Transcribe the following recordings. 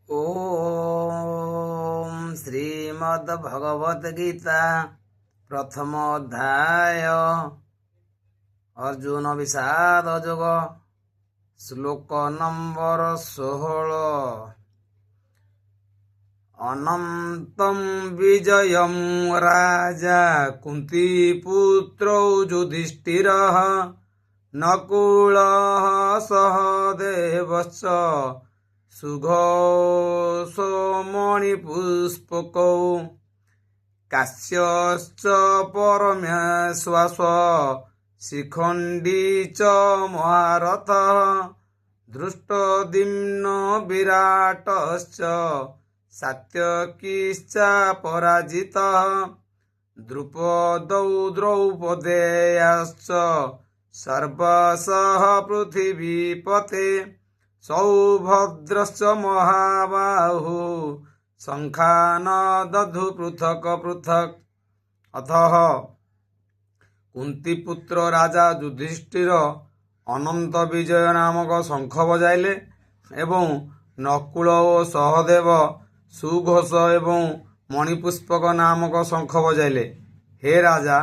ओम श्रीमद्भगवत गीता प्रथम अध्याय अर्जुन विषाद जोग श्लोक नंबर 16। अनंतं विजयं राजा कुन्तीपुत्रौ युधिष्ठिरः नकुलः सहदेवश्च सुघोषमणिपुष्पकौ काश्यश्च परमेश्वास शिखण्डी च महारथः धृष्टद्युम्न विराटश्च सात्यकीश्च पराजितः द्रुपदौ द्रौपदेयाश्च सर्वशः पृथिवीपते सौभद्रश्च महाबाहु शङ्खान् दधु पृथक् पृथक्। अतः कुंतीपुत्र राजा युधिष्ठिर अनंत विजय नामक शंख बजाइले एवं नकुल ओ सहदेव सुघोष एवं मणिपुष्पक नामक शंख बजाइले। हे राजा,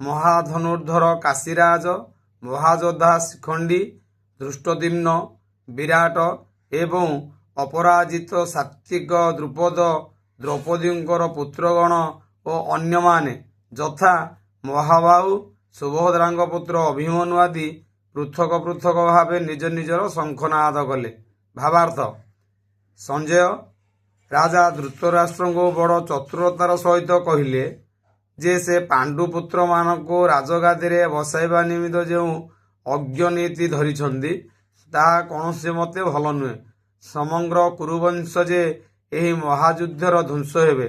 महाधनुर्धर काशीराज महायोद्धा शिखंडी धृष्टद्युम्न विराट एवं अपराजित सात्विक द्रुपद द्रौपदींकर पुत्रगण और अन्यमाने यथा महाबाहु सुभद्रांग पुत्र अभिमन्यु आदि पृथक पृथक भावे निज निजर शंखनाद कले। भावार्थ, संजय राजा धृतराष्ट्र को बड़ चतुरतार सहित कहिले जे से पांडुपुत्र मानक राजगादी रे बसाइबा निमित्त जो अज्ञनीति धरिछन्ति ताहा कौनसी मते भल नुहे। समग्र कुरुवंश जे एही महायुद्धर ध्वंस हेबे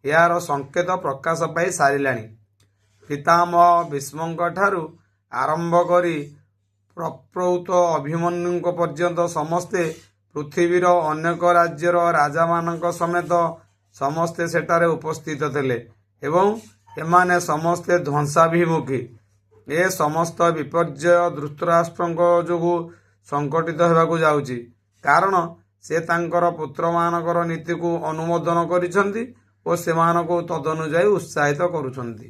यार संकेत प्रकाश पाई सारिलाणी। पितामह भीष्मଙ୍କ ठारू आरंभ करी प्रप्रौत अभिमन्युଙ୍କ पर्यंत समस्ते पृथ्वीर अनेक राज्यर राजा मानक समेत समस्ते सेठारे उपस्थित थिले एवं एमाने समस्ते ध्वंसाभिमुखी। ए समस्त विपर्यय धृतराष्ट्रଙ୍କ जोगु संकटित हेबाकु जाउची, कारण से तांकर पुत्र मानकर नीति को अनुमोदन करिसंती और सेमानको तदनुजाई उत्साहित करुछंती।